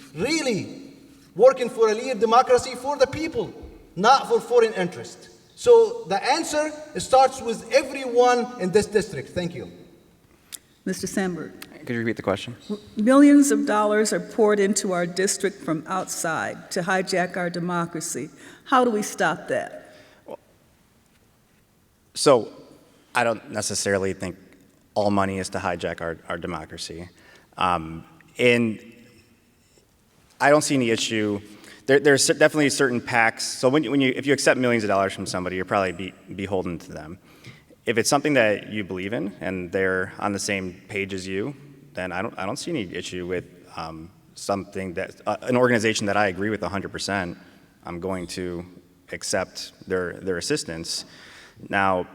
working for a real democracy for the people, not for foreign interest. So the answer starts with everyone in this district. Thank you. Mr. Somberg. Could you repeat the question? Millions of dollars are poured into our district from outside to hijack our democracy. How do we stop that? So I don't necessarily think all money is to hijack our democracy. And I don't see any issue. There's definitely certain PACs. So if you accept millions of dollars from somebody, you're probably beholden to them. If it's something that you believe in and they're on the same page as you, then I don't see any issue with something that an organization that I agree with 100%. I'm going to accept their assistance. Now,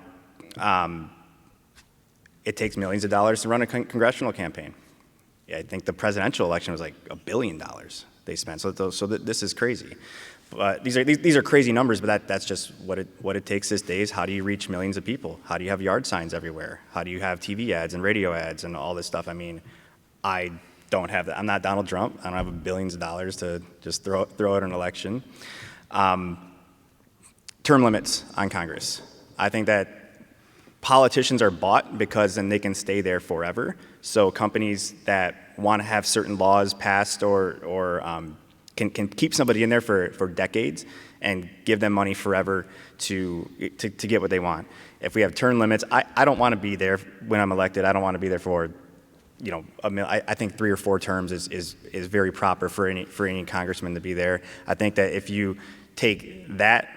it takes millions of dollars to run a congressional campaign. Yeah, I think the presidential election was like $1 billion they spent. So this is crazy. But these are crazy numbers, but that's just what it takes these days. How do you reach millions of people? How do you have yard signs everywhere? How do you have TV ads and radio ads and all this stuff? I mean, I don't have that. I'm not Donald Trump. I don't have billions of dollars to just throw out an election. Term limits on Congress. I think that politicians are bought because then they can stay there forever. So companies that want to have certain laws passed or can keep somebody in there for decades and give them money forever to get what they want. If we have term limits, I don't want to be there when I'm elected. I don't want to be there for, I think 3 or 4 terms is very proper for any congressman to be there. I think that if you take that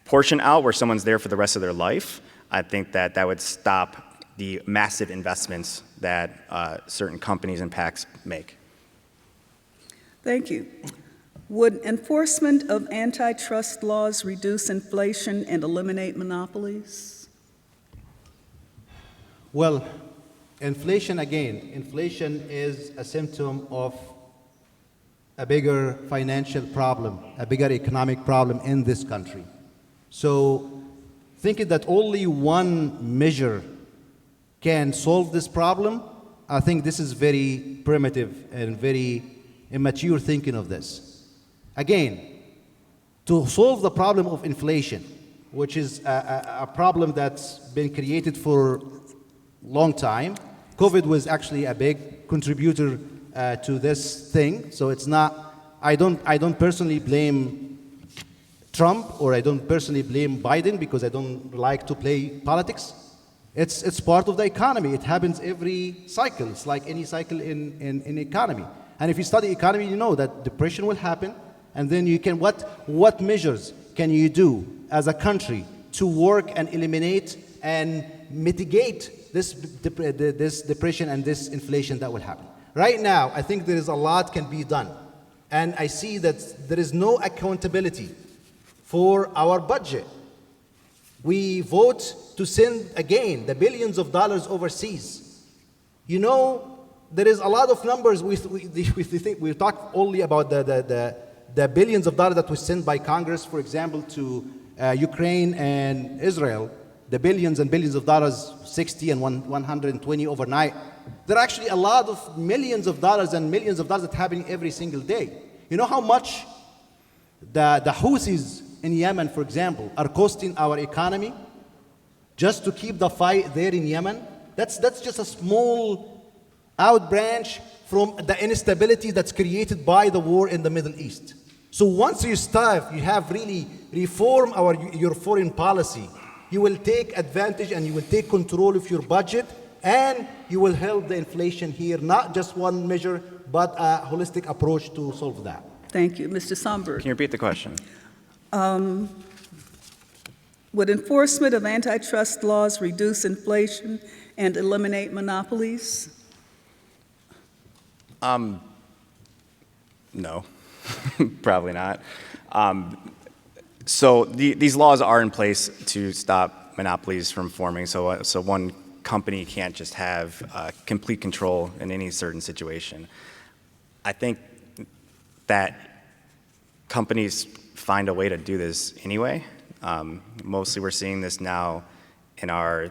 portion out where someone's there for the rest of their life, I think that would stop the massive investments that certain companies and PACs make. Thank you. Would enforcement of antitrust laws reduce inflation and eliminate monopolies? Well, inflation is a symptom of a bigger financial problem, a bigger economic problem in this country. So thinking that only one measure can solve this problem, I think this is very primitive and very immature thinking of this. Again, to solve the problem of inflation, which is a problem that's been created for a long time, COVID was actually a big contributor to this thing. So it's not, I don't personally blame Trump, or I don't personally blame Biden because I don't like to play politics. It's part of the economy. It happens every cycle. It's like any cycle in economy. And if you study economy, you know that depression will happen. And then you can, what measures can you do as a country to work and eliminate and mitigate this depression and this inflation that will happen? Right now, I think there is a lot can be done. And I see that there is no accountability for our budget. We vote to send, again, the billions of dollars overseas. You know, there is a lot of numbers. We talk only about the billions of dollars that was sent by Congress, for example, to Ukraine and Israel, the billions and billions of dollars, 60 and 120 overnight. There are actually a lot of millions of dollars and millions of dollars that happen every single day. You know how much the Houthis in Yemen, for example, are costing our economy just to keep the fight there in Yemen? That's just a small outbranch from the instability that's created by the war in the Middle East. So once you have really reform your foreign policy, you will take advantage and you will take control of your budget, and you will help the inflation here, not just one measure, but a holistic approach to solve that. Thank you. Mr. Somberg. Can you repeat the question? Would enforcement of antitrust laws reduce inflation and eliminate monopolies? No, probably not. So these laws are in place to stop monopolies from forming. So one company can't just have complete control in any certain situation. I think that companies find a way to do this anyway. Mostly we're seeing this now in our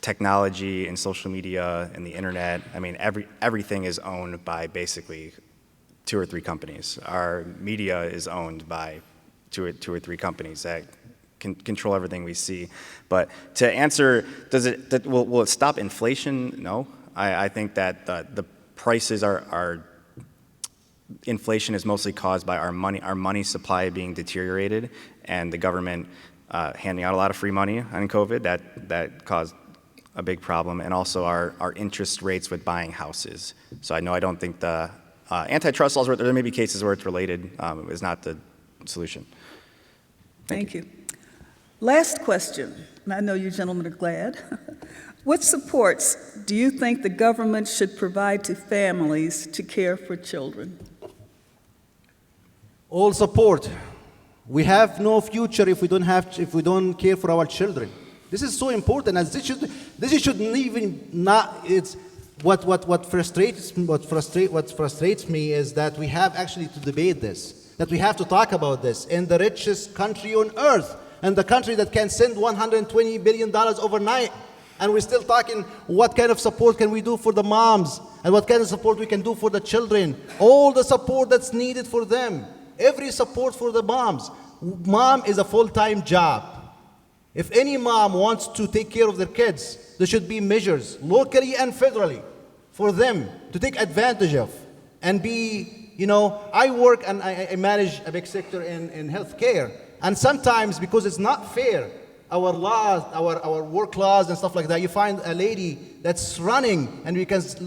technology and social media and the internet. I mean, everything is owned by basically 2 or 3 companies. Our media is owned by two or three companies that can control everything we see. But to answer, will it stop inflation? No. I think that the prices inflation is mostly caused by our money supply being deteriorated, and the government handing out a lot of free money on COVID that caused a big problem, and also our interest rates with buying houses. So I don't think the antitrust laws, there may be cases where it's related, is not the solution. Thank you. Last question, and I know you gentlemen are glad. What supports do you think the government should provide to families to care for children? All support. We have no future if we don't care for our children. This is so important, and this shouldn't even not. It's what frustrates me is that we have actually to debate this, that we have to talk about this in the richest country on earth, and the country that can send $120 billion overnight. And we're still talking what kind of support can we do for the moms and what kind of support we can do for the children. All the support that's needed for them. Every support for the moms. Mom is a full-time job. If any mom wants to take care of their kids, there should be measures, locally and federally, for them to take advantage of and be, I work and I manage a big sector in healthcare. And sometimes, because it's not fair, our laws, our work laws and stuff like that, you find a lady that's running and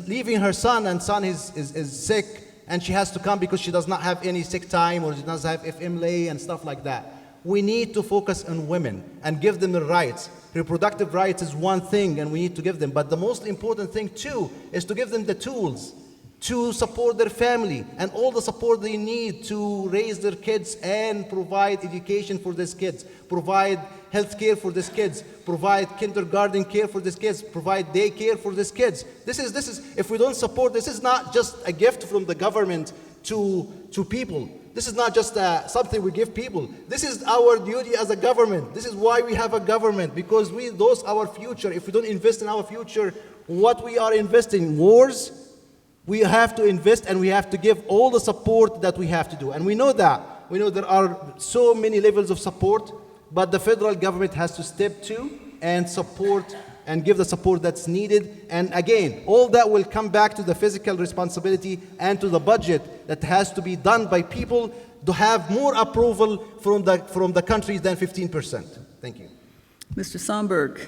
leaving her son, and son is sick, and she has to come because she does not have any sick time, or she doesn't have FMLA and stuff like that. We need to focus on women and give them the rights. Reproductive rights is one thing, and we need to give them. But the most important thing, too, is to give them the tools to support their family and all the support they need to raise their kids and provide education for these kids, provide health care for these kids, provide kindergarten care for these kids, provide daycare for these kids. This is if we don't support, this is not just a gift from the government to people. This is not just something we give people. This is our duty as a government. This is why we have a government, because those are our future. If we don't invest in our future, what we are investing in wars, we have to invest, and we have to give all the support that we have to do. And we know that. We know there are so many levels of support, but the federal government has to step to and support and give the support that's needed. And again, all that will come back to the fiscal responsibility and to the budget that has to be done by people to have more approval from the countries than 15%. Thank you. Mr. Somberg.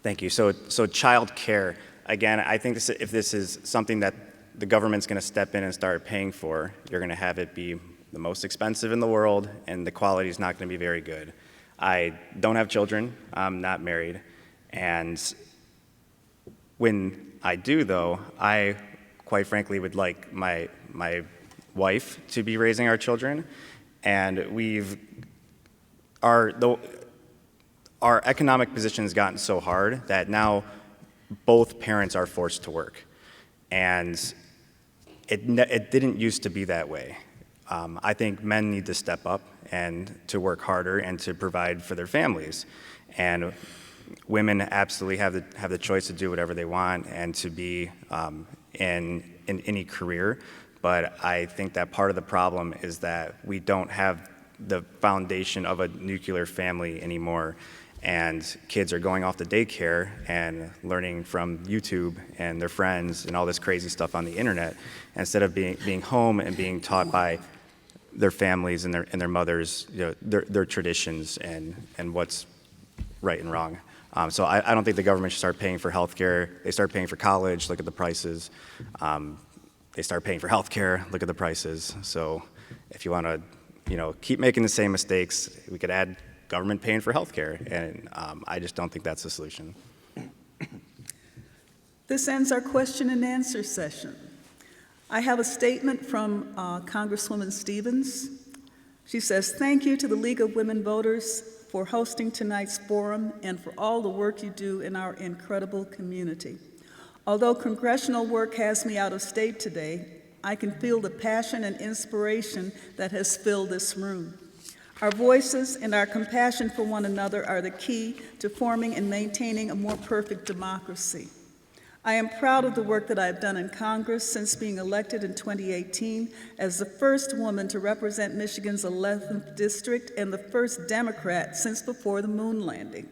Thank you. So child care, again, I think if this is something that the government's going to step in and start paying for, you're going to have it be the most expensive in the world, and the quality is not going to be very good. I don't have children. I'm not married. And when I do, though, I quite frankly would like my wife to be raising our children. And our economic position has gotten so hard that now both parents are forced to work. And it didn't used to be that way. I think men need to step up and to work harder and to provide for their families. And women absolutely have the choice to do whatever they want and to be in any career. But I think that part of the problem is that we don't have the foundation of a nuclear family anymore. And kids are going off to daycare and learning from YouTube and their friends and all this crazy stuff on the internet, instead of being home and being taught by their families and their mothers, their traditions and what's right and wrong. So I don't think the government should start paying for health care. They start paying for college, look at the prices. They start paying for health care, look at the prices. So if you want to keep making the same mistakes, we could add government paying for health care, and I just don't think that's the solution. This ends our question and answer session. I have a statement from Congresswoman Stevens. She says, "Thank you to the League of Women Voters for hosting tonight's forum and for all the work you do in our incredible community. Although congressional work has me out of state today, I can feel the passion and inspiration that has filled this room. Our voices and our compassion for one another are the key to forming and maintaining a more perfect democracy. I am proud of the work that I've done in Congress since being elected in 2018 as the first woman to represent Michigan's 11th district and the first Democrat since before the moon landing.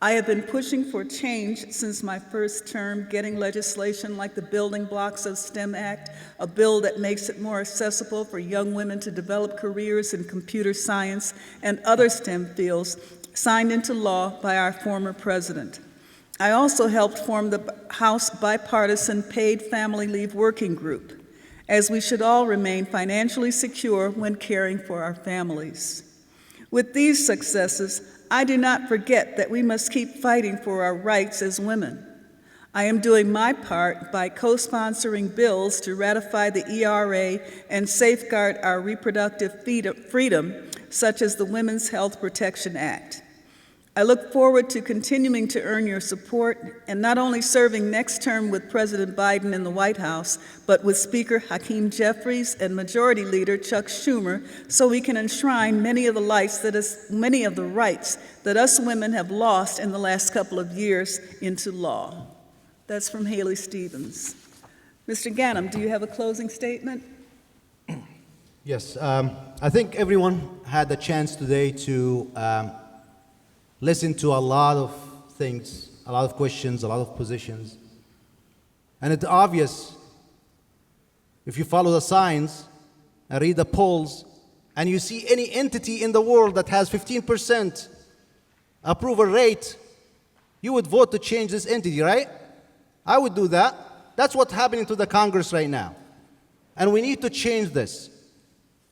I have been pushing for change since my first term, getting legislation like the Building Blocks of STEM Act, a bill that makes it more accessible for young women to develop careers in computer science and other STEM fields, signed into law by our former president. I also helped form the House Bipartisan Paid Family Leave Working Group, as we should all remain financially secure when caring for our families. With these successes, I do not forget that we must keep fighting for our rights as women. I am doing my part by co-sponsoring bills to ratify the ERA and safeguard our reproductive freedom, such as the Women's Health Protection Act. I look forward to continuing to earn your support and not only serving next term with President Biden in the White House, but with Speaker Hakeem Jeffries and Majority Leader Chuck Schumer, so we can enshrine many of the rights that us women have lost in the last couple of years into law. That's from Haley Stevens. Mr. Ghanim, do you have a closing statement? Yes, I think everyone had the chance today to listen to a lot of things, a lot of questions, a lot of positions. And it's obvious, if you follow the signs and read the polls, and you see any entity in the world that has 15% approval rate, you would vote to change this entity, right? I would do that. That's what's happening to the Congress right now. And we need to change this.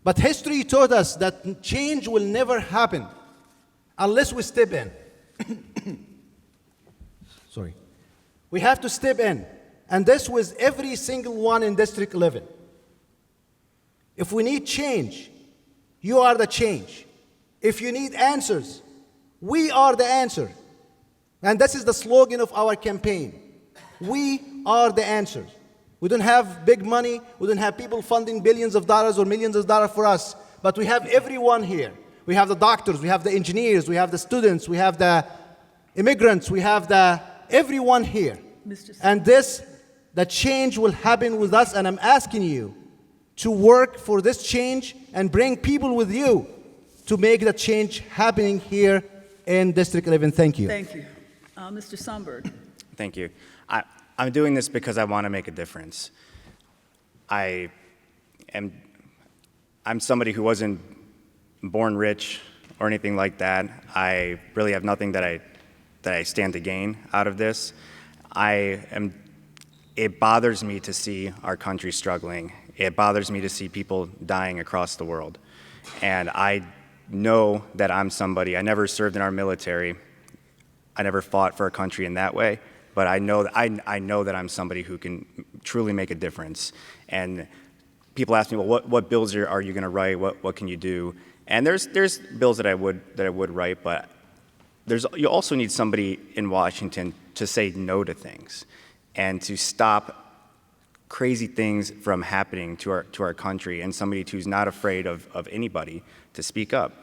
But history taught us that change will never happen unless we step in. Sorry. We have to step in. And this was every single one in District 11. If we need change, you are the change. If you need answers, we are the answer. And this is the slogan of our campaign. We are the answers. We don't have big money. We don't have people funding billions of dollars or millions of dollars for us. But we have everyone here. We have the doctors, we have the engineers, we have the students, we have the immigrants, we have everyone here. And the change will happen with us, and I'm asking you to work for this change and bring people with you to make the change happening here in District 11. Thank you. Thank you. Mr. Somberg. Thank you. I'm doing this because I want to make a difference. I'm somebody who wasn't born rich or anything like that. I really have nothing that I stand to gain out of this. It bothers me to see our country struggling. It bothers me to see people dying across the world. And I know that I'm somebody, I never served in our military. I never fought for a country in that way, but I know that I'm somebody who can truly make a difference. And people ask me, well, what bills are you going to write? What can you do? And there's bills that I would write, but you also need somebody in Washington to say no to things and to stop crazy things from happening to our country, and somebody who's not afraid of anybody to speak up.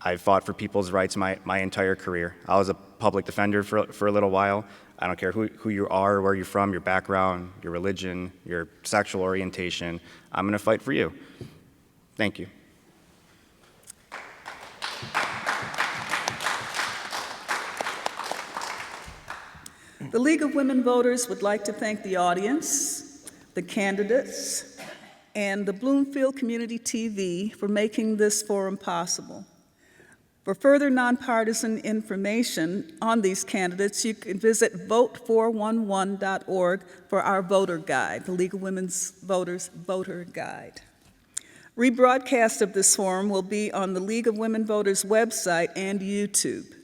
I've fought for people's rights my entire career. I was a public defender for a little while. I don't care who you are, where you're from, your background, your religion, your sexual orientation. I'm going to fight for you. Thank you. The League of Women Voters would like to thank the audience, the candidates, and the Bloomfield Community TV for making this forum possible. For further nonpartisan information on these candidates, you can visit vote411.org for our voter guide, the League of Women Voters Voter Guide. Rebroadcast of this forum will be on the League of Women Voters website and YouTube.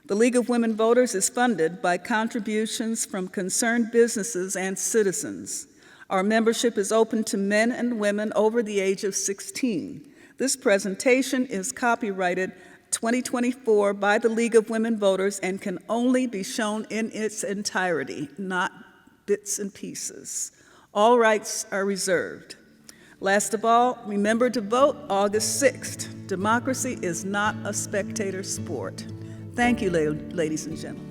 The League of Women Voters is funded by contributions from concerned businesses and citizens. Our membership is open to men and women over the age of 16. This presentation is copyrighted 2024 by the League of Women Voters and can only be shown in its entirety, not bits and pieces. All rights are reserved. Last of all, remember to vote August 6th. Democracy is not a spectator sport. Thank you, ladies and gentlemen.